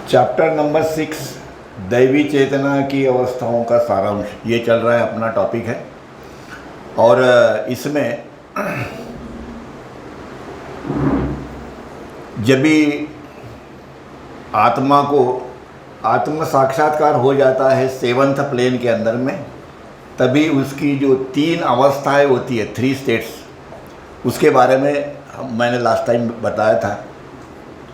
Chapter number 6 दैवी चेतना की अवस्थाओं का सारांश, ये चल रहा है, अपना टॉपिक है। और इसमें जब भी आत्मा को आत्म साक्षात्कार हो जाता है 7th प्लेन के अंदर में, तभी उसकी जो 3 अवस्थाएं होती है, 3 स्टेट्स, उसके बारे में मैंने लास्ट टाइम बताया था।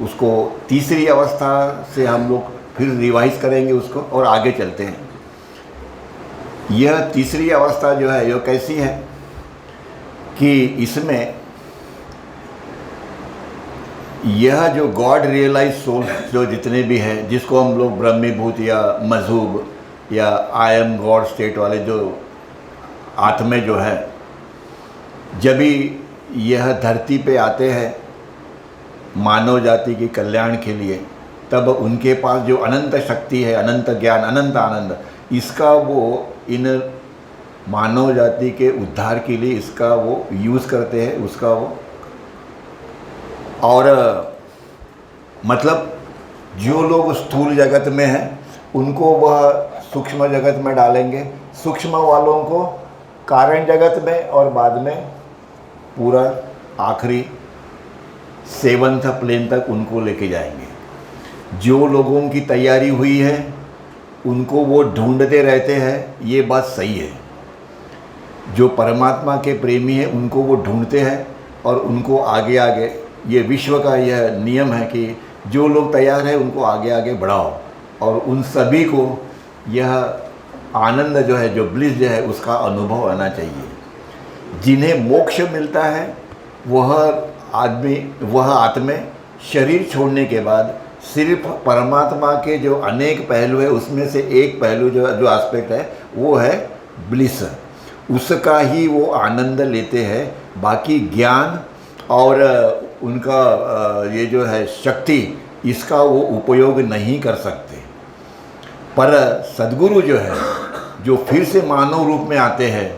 उसको तीसरी अवस्था से हम लोग फिर रिवाइज करेंगे उसको और आगे चलते हैं। यह तीसरी अवस्था जो है यह कैसी है कि इसमें यह जो गॉड रियलाइज सोल जो जितने भी हैं, जिसको हम लोग ब्रह्मीभूत या मजहूब या आई एम गॉड स्टेट वाले जो आत्मे जो है, जब भी यह धरती पे आते हैं मानव जाति के कल्याण के लिए, तब उनके पास जो अनंत शक्ति है, अनंत ज्ञान, अनंत आनंद, इसका वो इन मानव जाति के उद्धार के लिए इसका वो यूज़ करते हैं, उसका वो। और मतलब जो लोग स्थूल जगत में हैं उनको वह सूक्ष्म जगत में डालेंगे, सूक्ष्म वालों को कारण जगत में, और बाद में पूरा आखिरी 7th प्लेन तक उनको लेके जाएंगे। जो लोगों की तैयारी हुई है उनको वो ढूंढते रहते हैं, ये बात सही है। जो परमात्मा के प्रेमी हैं उनको वो ढूंढते हैं और उनको आगे आगे, ये विश्व का यह नियम है कि जो लोग तैयार हैं उनको आगे आगे बढ़ाओ, और उन सभी को यह आनंद जो है, जो ब्लिस जो है, उसका अनुभव आना चाहिए। जिन्हें मोक्ष मिलता है वह आत्मा शरीर छोड़ने के बाद सिर्फ परमात्मा के जो अनेक पहलू है उसमें से एक पहलू जो एस्पेक्ट है वो है ब्लिस, उसका ही वो आनंद लेते हैं। बाकी ज्ञान और उनका ये जो है शक्ति, इसका वो उपयोग नहीं कर सकते। पर सद्गुरु जो है, जो फिर से मानव रूप में आते हैं,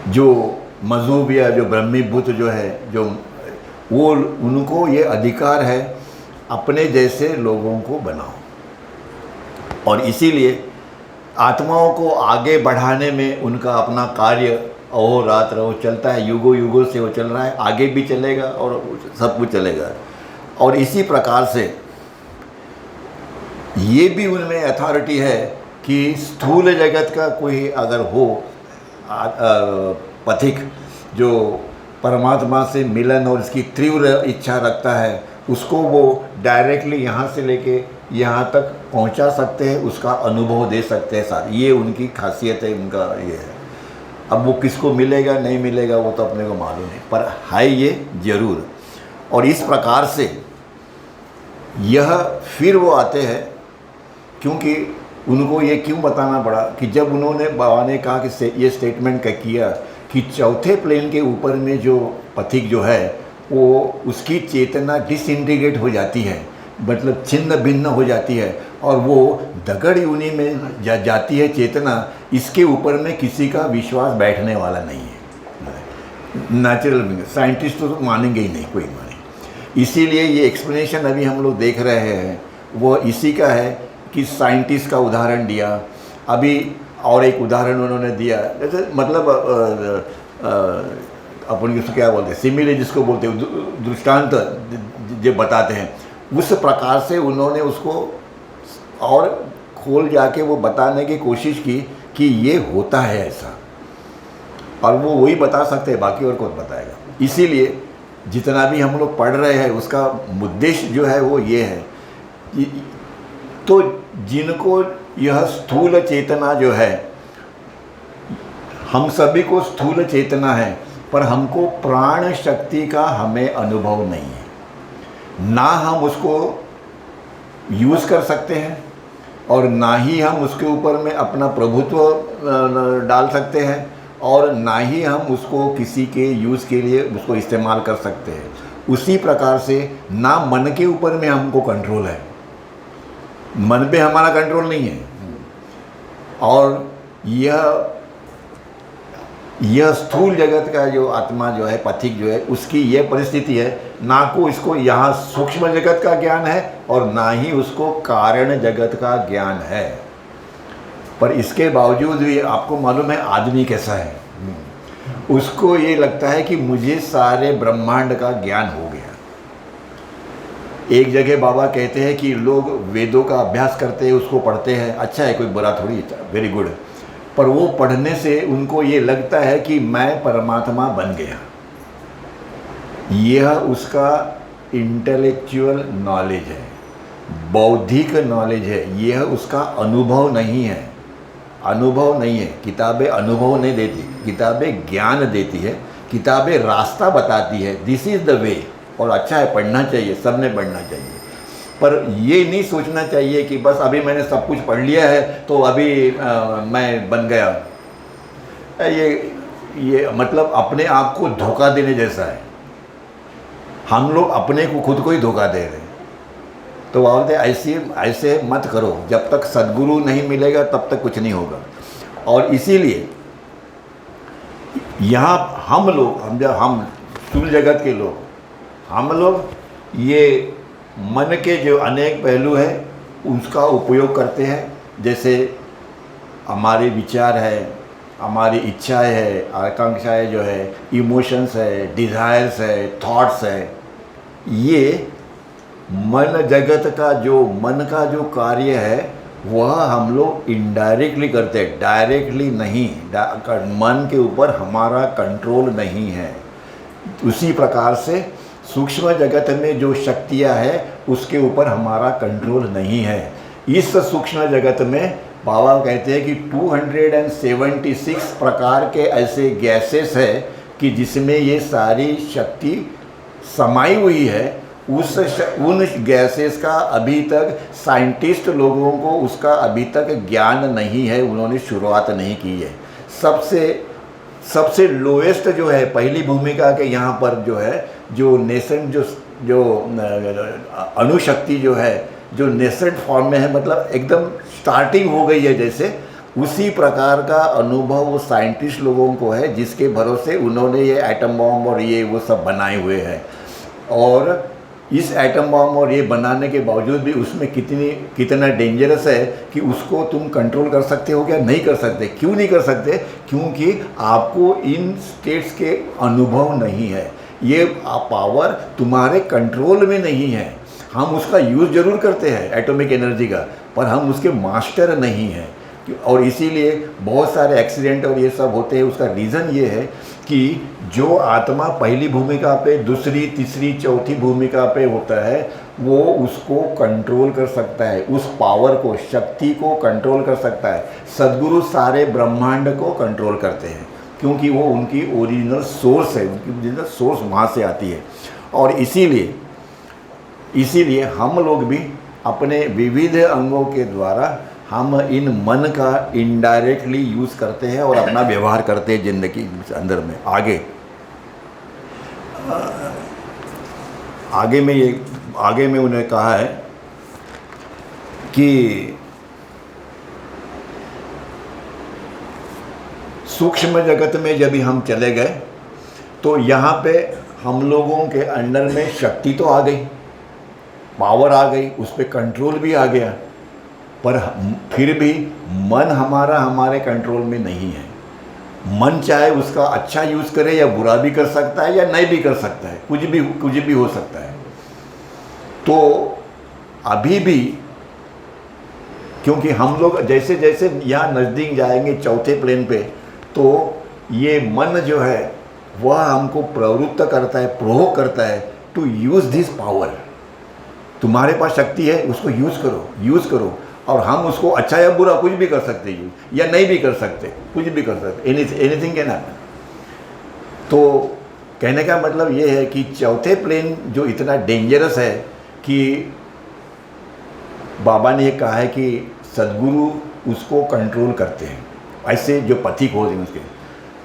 जो मजहूब या जो ब्रह्मीभूत जो है, जो वो, उनको ये अधिकार है अपने जैसे लोगों को बनाओ। और इसीलिए आत्माओं को आगे बढ़ाने में उनका अपना कार्य अहोरात्र वो चलता है, युगों युगों से वो चल रहा है, आगे भी चलेगा और सब कुछ चलेगा। और इसी प्रकार से ये भी उनमें अथॉरिटी है कि स्थूल जगत का कोई अगर हो पथिक, जो परमात्मा से मिलन और इसकी तीव्र इच्छा रखता है, उसको वो डायरेक्टली यहाँ से लेके यहाँ तक पहुँचा सकते हैं, उसका अनुभव दे सकते हैं साथ। ये उनकी खासियत है, उनका ये है। अब वो किसको मिलेगा नहीं मिलेगा वो तो अपने को मालूम नहीं, पर है ये ज़रूर। और इस प्रकार से यह फिर वो आते हैं, क्योंकि उनको ये क्यों बताना पड़ा कि जब उन्होंने बाबा ने कहा कि ये स्टेटमेंट किया कि चौथे प्लेन के ऊपर में जो पथिक जो है वो उसकी चेतना डिसइंटीग्रेट हो जाती है, मतलब छिन्न भिन्न हो जाती है, और वो दगड़ यूनि में जाती है चेतना। इसके ऊपर में किसी का विश्वास बैठने वाला नहीं है। नेचुरल साइंटिस्ट तो मानेंगे ही नहीं, कोई माने। इसीलिए ये एक्सप्लेनेशन अभी हम लोग देख रहे हैं वो इसी का है कि साइंटिस्ट का उदाहरण दिया अभी, और एक उदाहरण उन्होंने दिया, जैसे मतलब अपन इसको क्या बोलते हैं, सिमिले जिसको बोलते हैं, दृष्टांत जो बताते हैं, उस प्रकार से उन्होंने उसको और खोल जाके वो बताने की कोशिश की कि ये होता है ऐसा, और वो वही बता सकते हैं, बाकी और कौन बताएगा। इसीलिए जितना भी हम लोग पढ़ रहे हैं उसका उद्देश्य जो है वो ये है कि तो जिनको यह स्थूल चेतना जो है, हम सभी को स्थूल चेतना है, पर हमको प्राण शक्ति का हमें अनुभव नहीं है। ना हम उसको यूज़ कर सकते हैं और ना ही हम उसके ऊपर में अपना प्रभुत्व डाल सकते हैं, और ना ही हम उसको किसी के यूज़ के लिए उसको इस्तेमाल कर सकते हैं। उसी प्रकार से ना मन के ऊपर में हमको कंट्रोल है, मन पे हमारा कंट्रोल नहीं है। और यह यह स्थूल जगत का जो आत्मा जो है, पथिक जो है, उसकी यह परिस्थिति है, ना को इसको यहाँ सूक्ष्म जगत का ज्ञान है और ना ही उसको कारण जगत का ज्ञान है। पर इसके बावजूद भी आपको मालूम है आदमी कैसा है, उसको ये लगता है कि मुझे सारे ब्रह्मांड का ज्ञान हो गया। एक जगह बाबा कहते हैं कि लोग वेदों का अभ्यास करते हैं, उसको पढ़ते हैं, अच्छा है, कोई बुरा थोड़ी, वेरी गुड, पर वो पढ़ने से उनको ये लगता है कि मैं परमात्मा बन गया। यह उसका इंटेलेक्चुअल नॉलेज है, बौद्धिक नॉलेज है, यह उसका अनुभव नहीं है। अनुभव नहीं है, किताबें अनुभव नहीं देती, किताबें ज्ञान देती है, किताबें रास्ता बताती है, दिस इज़ द वे। और अच्छा है, पढ़ना चाहिए, सब ने पढ़ना चाहिए, पर ये नहीं सोचना चाहिए कि बस अभी मैंने सब कुछ पढ़ लिया है तो अभी मैं बन गया। ये मतलब अपने आप को धोखा देने जैसा है। हम लोग अपने को खुद को ही धोखा दे रहे हैं। तो बोलते ऐसे मत करो, जब तक सद्गुरु नहीं मिलेगा तब तक कुछ नहीं होगा। और इसीलिए यहाँ हम स्थूल जगत के लोग, हम लोग ये मन के जो अनेक पहलू हैं उसका उपयोग करते हैं। जैसे हमारे विचार है, हमारी इच्छाएं है, आकांक्षाएं जो है, इमोशंस है, डिज़ायर्स है, थॉट्स है, ये मन जगत का मन का जो कार्य है वह हम लोग इनडायरेक्टली करते हैं, डायरेक्टली नहीं। मन के ऊपर हमारा कंट्रोल नहीं है। उसी प्रकार से सूक्ष्म जगत में जो शक्तियाँ हैं उसके ऊपर हमारा कंट्रोल नहीं है। इस सूक्ष्म जगत में बाबा कहते हैं कि 276 प्रकार के ऐसे गैसेस है कि जिसमें ये सारी शक्ति समाई हुई है। उन गैसेस का अभी तक साइंटिस्ट लोगों को उसका अभी तक ज्ञान नहीं है, उन्होंने शुरुआत नहीं की है। सबसे लोएस्ट जो है पहली भूमिका के यहाँ पर जो है, जो नेसेंट जो अणुशक्ति जो है, जो नेसेंट फॉर्म में है, मतलब एकदम स्टार्टिंग हो गई है जैसे, उसी प्रकार का अनुभव वो साइंटिस्ट लोगों को है, जिसके भरोसे उन्होंने ये एटम बॉम्ब और ये वो सब बनाए हुए हैं। और इस एटम बॉम्ब और ये बनाने के बावजूद भी उसमें कितना डेंजरस है कि उसको तुम कंट्रोल कर सकते हो क्या? नहीं कर सकते। क्यों नहीं कर सकते? क्योंकि आपको इन स्टेट्स के अनुभव नहीं है, ये पावर तुम्हारे कंट्रोल में नहीं है। हम उसका यूज़ ज़रूर करते हैं एटॉमिक एनर्जी का, पर हम उसके मास्टर नहीं हैं। और इसीलिए बहुत सारे एक्सीडेंट और ये सब होते हैं। उसका रीज़न ये है कि जो आत्मा पहली भूमिका पे, दूसरी, तीसरी, चौथी भूमिका पे होता है, वो उसको कंट्रोल कर सकता है, उस पावर को, शक्ति को कंट्रोल कर सकता है। सद्गुरु सारे ब्रह्मांड को कंट्रोल करते हैं, क्योंकि वो उनकी ओरिजिनल सोर्स है, उनकी ओरिजिनल सोर्स वहाँ से आती है। और इसीलिए हम लोग भी अपने विविध अंगों के द्वारा हम इन मन का इनडायरेक्टली यूज़ करते हैं और अपना व्यवहार करते हैं ज़िंदगी के अंदर में। आगे में उन्हें कहा है कि सूक्ष्म जगत में जब हम चले गए तो यहाँ पे हम लोगों के अंदर में शक्ति तो आ गई, पावर आ गई, उस पर कंट्रोल भी आ गया, पर फिर भी मन हमारे कंट्रोल में नहीं है। मन चाहे उसका अच्छा यूज़ करे या बुरा भी कर सकता है या नहीं भी कर सकता है, कुछ भी हो सकता है। तो अभी भी क्योंकि हम लोग जैसे जैसे यहाँ नज़दीक जाएंगे चौथे प्लेन पे, तो ये मन जो है वह हमको प्रवृत्त करता है, प्रोवोक करता है टू यूज़ दिस पावर। तुम्हारे पास शक्ति है, उसको यूज़ करो। और हम उसको अच्छा या बुरा कुछ भी कर सकते हैं, या नहीं भी कर सकते, कुछ भी कर सकते, एनीथिंग कैन हैपन। तो कहने का मतलब ये है कि चौथे प्लेन जो इतना डेंजरस है कि बाबा ने ये कहा है कि सद्गुरु उसको कंट्रोल करते हैं, ऐसे जो पथिक होते हैं उसके।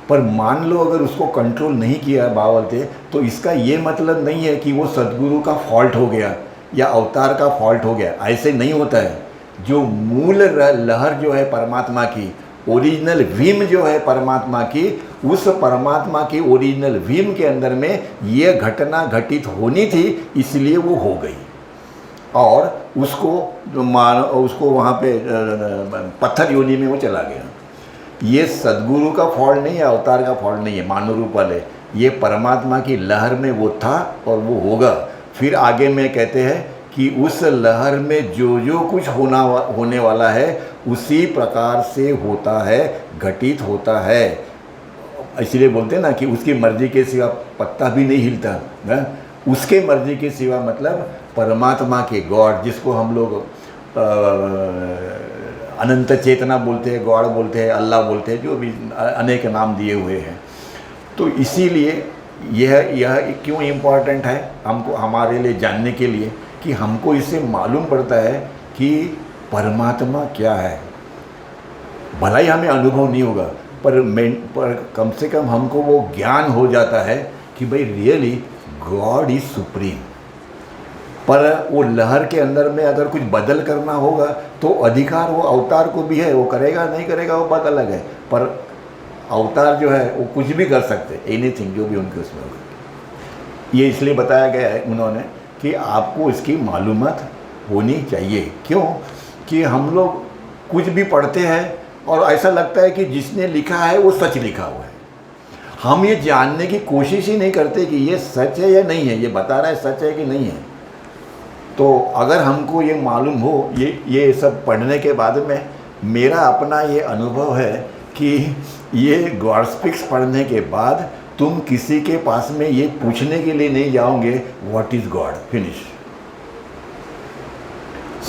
पर मान लो अगर उसको कंट्रोल नहीं किया बाबा बोलते, तो इसका ये मतलब नहीं है कि वो सद्गुरु का फॉल्ट हो गया या अवतार का फॉल्ट हो गया, ऐसे नहीं होता है। जो मूल लहर जो है परमात्मा की, ओरिजिनल विम जो है परमात्मा की, उस परमात्मा की ओरिजिनल विम के अंदर में ये घटना घटित होनी थी, इसलिए वो हो गई। और उसको वहाँ पे पत्थर योनि में वो चला गया। ये सदगुरु का फॉल्ट नहीं है, अवतार का फॉल्ट नहीं है, मानव रूप वाले, ये परमात्मा की लहर में वो था और वो होगा। फिर आगे में कहते हैं कि उस लहर में जो जो कुछ होने वाला है उसी प्रकार से होता है, घटित होता है। इसलिए बोलते हैं ना कि उसकी मर्जी के सिवा पत्ता भी नहीं हिलता है। उसके मर्जी के सिवा मतलब परमात्मा के गॉड, जिसको हम लोग अनंत चेतना बोलते हैं, गॉड बोलते हैं, अल्लाह बोलते हैं, जो भी अनेक नाम दिए हुए हैं। तो इसीलिए यह क्यों इम्पोर्टेंट है हमको, हमारे लिए जानने के लिए, कि हमको इससे मालूम पड़ता है कि परमात्मा क्या है। भला ही हमें अनुभव नहीं होगा, पर कम से कम हमको वो ज्ञान हो जाता है कि भाई रियली गॉड इज सुप्रीम। पर वो लहर के अंदर में अगर कुछ बदल करना होगा तो अधिकार वो अवतार को भी है, वो करेगा नहीं करेगा वो बात अलग है, पर अवतार जो है वो कुछ भी कर सकते, एनीथिंग जो भी उनके उसमें होगा। ये इसलिए बताया गया है उन्होंने कि आपको इसकी मालूमात होनी चाहिए। क्यों कि हम लोग कुछ भी पढ़ते हैं और ऐसा लगता है कि जिसने लिखा है वो सच लिखा हुआ है। हम ये जानने की कोशिश ही नहीं करते कि ये सच है या नहीं है, ये बता रहा है सच है कि नहीं है। तो अगर हमको ये मालूम हो, ये सब पढ़ने के बाद में मेरा अपना ये अनुभव है कि ये गॉड स्पीक्स पढ़ने के बाद तुम किसी के पास में ये पूछने के लिए नहीं जाओगे व्हाट इज गॉड, फिनिश।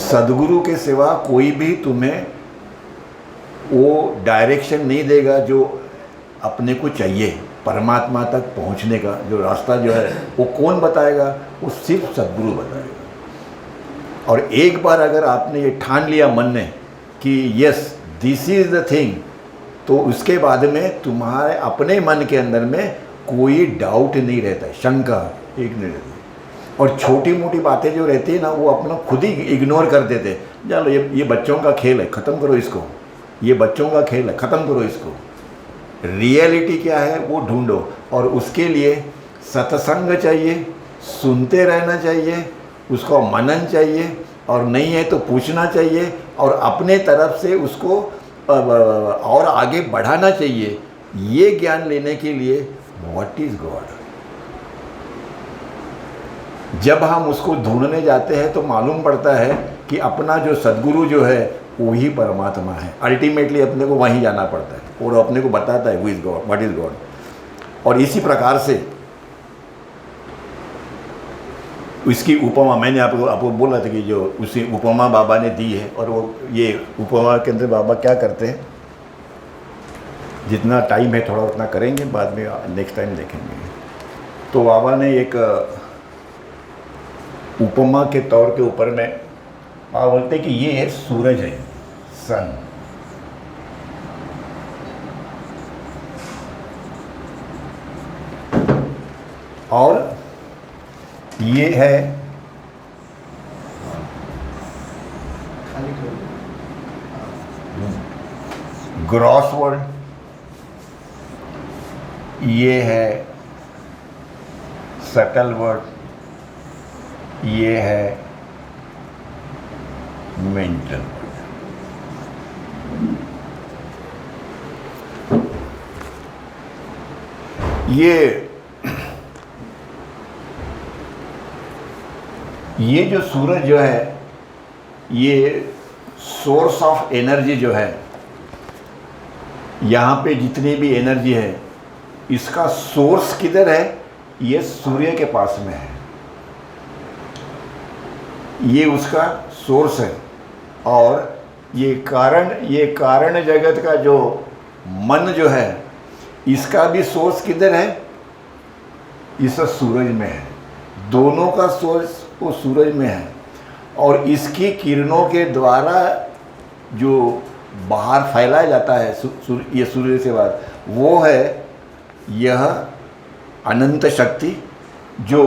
सदगुरु के सिवा कोई भी तुम्हें वो डायरेक्शन नहीं देगा जो अपने को चाहिए। परमात्मा तक पहुंचने का जो रास्ता जो है वो कौन बताएगा, वो सिर्फ सदगुरु बताएगा। और एक बार अगर आपने ये ठान लिया मन में कि yes this is the thing, तो उसके बाद में तुम्हारे अपने मन के अंदर में कोई डाउट नहीं रहता है, शंका एक नहीं रहती। और छोटी मोटी बातें जो रहती है ना वो अपना खुद ही इग्नोर कर देते, चलो ये बच्चों का खेल है, ख़त्म करो इसको, ये बच्चों का खेल है, ख़त्म करो इसको। रियलिटी क्या है वो ढूंढो, और उसके लिए सत्संग चाहिए, सुनते रहना चाहिए, उसको मनन चाहिए, और नहीं है तो पूछना चाहिए, और अपने तरफ से उसको और आगे बढ़ाना चाहिए। ये ज्ञान लेने के लिए व्हाट इज गॉड, जब हम उसको ढूंढने जाते हैं तो मालूम पड़ता है कि अपना जो सदगुरु जो है वही परमात्मा है। अल्टीमेटली अपने को वहीं जाना पड़ता है और अपने को बताता है who is God, what is God. और इसी प्रकार से इसकी उपमा मैंने आपको बोला था कि जो उसी उपमा बाबा ने दी है, और वो ये उपमा के अंदर बाबा क्या करते हैं, जितना टाइम है थोड़ा उतना करेंगे, बाद में नेक्स्ट टाइम देखेंगे। तो बाबा ने एक उपमा के तौर के ऊपर में बाबा बोलते कि ये है सूरज है, सन, और ये है ग्रॉस वर्ल्ड, ये है सटल वर्ल्ड, ये है मेंटल वर्ल्ड। ये जो सूरज जो है, ये सोर्स ऑफ एनर्जी जो है, यहाँ पे जितनी भी एनर्जी है इसका सोर्स किधर है, ये सूर्य के पास में है, ये उसका सोर्स है। और ये कारण जगत का जो मन जो है इसका भी सोर्स किधर है, इस सूरज में है। दोनों का सोर्स वो सूरज में है, और इसकी किरणों के द्वारा जो बाहर फैलाया जाता है ये सूर्य से बाद, वो है यह अनंत शक्ति जो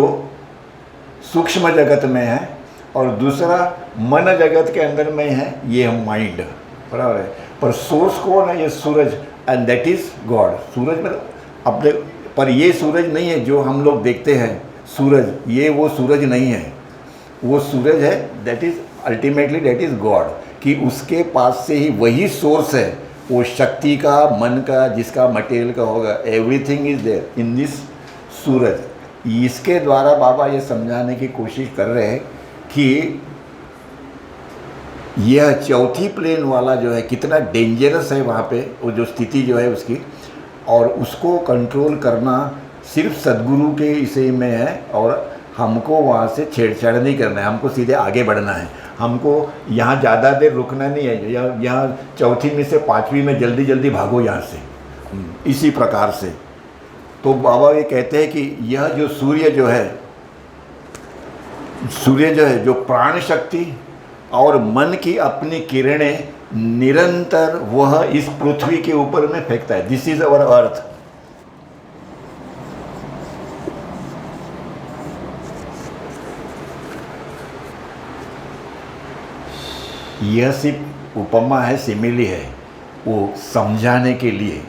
सूक्ष्म जगत में है, और दूसरा मन जगत के अंदर में है, ये माइंड, बराबर है। पर सोर्स कौन है? ये सूरज, एंड दैट इज गॉड। सूरज में अपने, पर ये सूरज नहीं है जो हम लोग देखते हैं सूरज, ये वो सूरज नहीं है, वो सूरज है that is ultimately that is God, कि उसके पास से ही वही सोर्स है, वो शक्ति का, मन का, जिसका मटेरियल का होगा, everything is there in this सूरज। इसके द्वारा बाबा ये समझाने की कोशिश कर रहे हैं कि यह चौथी प्लेन वाला जो है कितना डेंजरस है वहाँ पे, वो जो स्थिति जो है उसकी, और उसको कंट्रोल करना सिर्फ सद्गुरु के इसे में है, और हमको वहाँ से छेड़छाड़ नहीं करना है, हमको सीधे आगे बढ़ना है, हमको यहाँ ज़्यादा देर रुकना नहीं है, यहाँ चौथी में से पाँचवीं में जल्दी जल्दी भागो यहाँ से, इसी प्रकार से। तो बाबा ये कहते हैं कि यह जो सूर्य जो है, जो प्राण शक्ति और मन की अपनी किरणें निरंतर वह इस पृथ्वी के ऊपर में फेंकता है। दिस इज अवर अर्थ। यह सिर्फ उपमा है, सिमिली है, वो समझाने के लिए।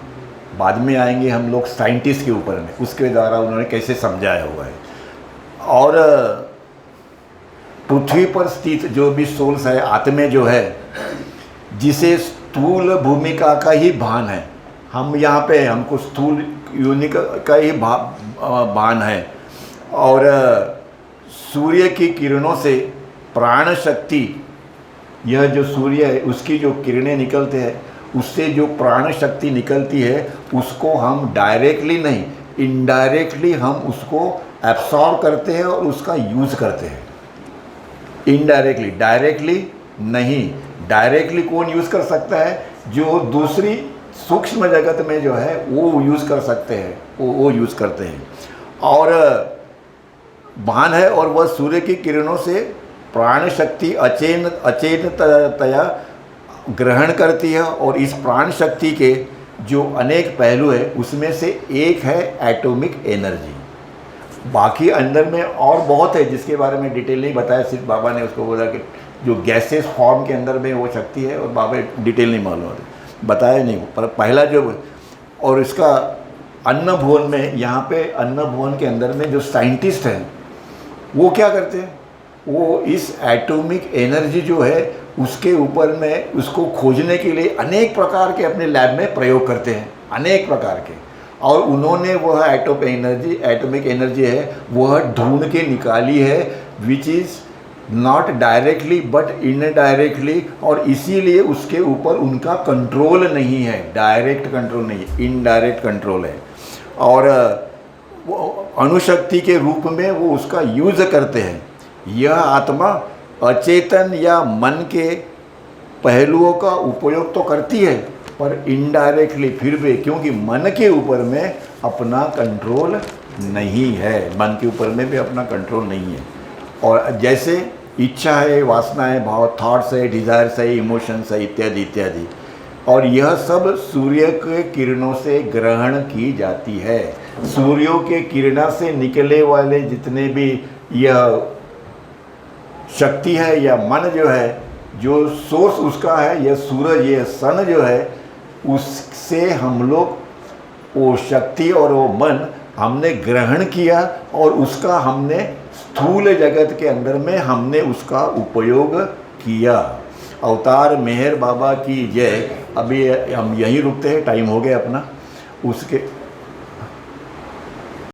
बाद में आएंगे हम लोग साइंटिस्ट के ऊपर में, उसके द्वारा उन्होंने कैसे समझाया हुआ है। और पृथ्वी पर स्थित जो भी सोल्स है, आत्मे जो है, जिसे स्थूल भूमिका का ही भान है, हम यहाँ पे हमको स्थूल यूनिक का ही भान है, और सूर्य की किरणों से प्राण शक्ति, यह जो सूर्य है उसकी जो किरणें निकलते हैं, उससे जो प्राण शक्ति निकलती है, उसको हम डायरेक्टली नहीं, इनडायरेक्टली हम उसको एब्सॉर्ब करते हैं और उसका यूज़ करते हैं। इनडायरेक्टली, डायरेक्टली नहीं। डायरेक्टली कौन यूज़ कर सकता है? जो दूसरी सूक्ष्म जगत में जो है वो यूज़ कर सकते हैं, वो यूज़ करते हैं। और भान है, और वह सूर्य की किरणों से प्राण शक्ति अचेतनतया ग्रहण करती है, और इस प्राण शक्ति के जो अनेक पहलू है उसमें से एक है एटॉमिक एनर्जी। बाकी अंदर में और बहुत है जिसके बारे में डिटेल नहीं बताया, सिर्फ बाबा ने उसको बोला कि जो गैसेस फॉर्म के अंदर में वो शक्ति है, और बाबा डिटेल नहीं मालूम बताया नहीं। पर पहला जो, और इसका अन्न भुवन में, यहाँ पे अन्न भुवन के अंदर में जो साइंटिस्ट हैं वो क्या करते हैं? वो इस एटॉमिक एनर्जी जो है उसके ऊपर में उसको खोजने के लिए अनेक प्रकार के अपने लैब में प्रयोग करते हैं, अनेक प्रकार के। और उन्होंने वह एटॉमिक एनर्जी है वह ढूंढ के निकाली है, which is not directly but indirectly, और इसीलिए उसके ऊपर उनका कंट्रोल नहीं है, डायरेक्ट कंट्रोल नहीं है, इनडायरेक्ट कंट्रोल है। और वो अणुशक्ति के रूप में वो उसका यूज़ करते हैं। यह आत्मा अचेतन या मन के पहलुओं का उपयोग तो करती है, पर इनडायरेक्टली फिर भी, क्योंकि मन के ऊपर में अपना कंट्रोल नहीं है, मन के ऊपर में भी अपना कंट्रोल नहीं है। और जैसे इच्छा है, वासना है, भाव, थॉट्स है, डिज़ायर्स है, इमोशंस है, इत्यादि इत्यादि, और यह सब सूर्य के किरणों से ग्रहण की जाती है। सूर्यों के किरणों से निकले वाले जितने भी यह शक्ति है या मन जो है, जो सोर्स उसका है, यह सूरज, यह सन जो है, उससे हम लोग वो शक्ति और वो मन हमने ग्रहण किया, और उसका हमने स्थूल जगत के अंदर में हमने उसका उपयोग किया। अवतार मेहर बाबा की जय। अभी हम यहीं रुकते हैं, टाइम हो गया अपना। उसके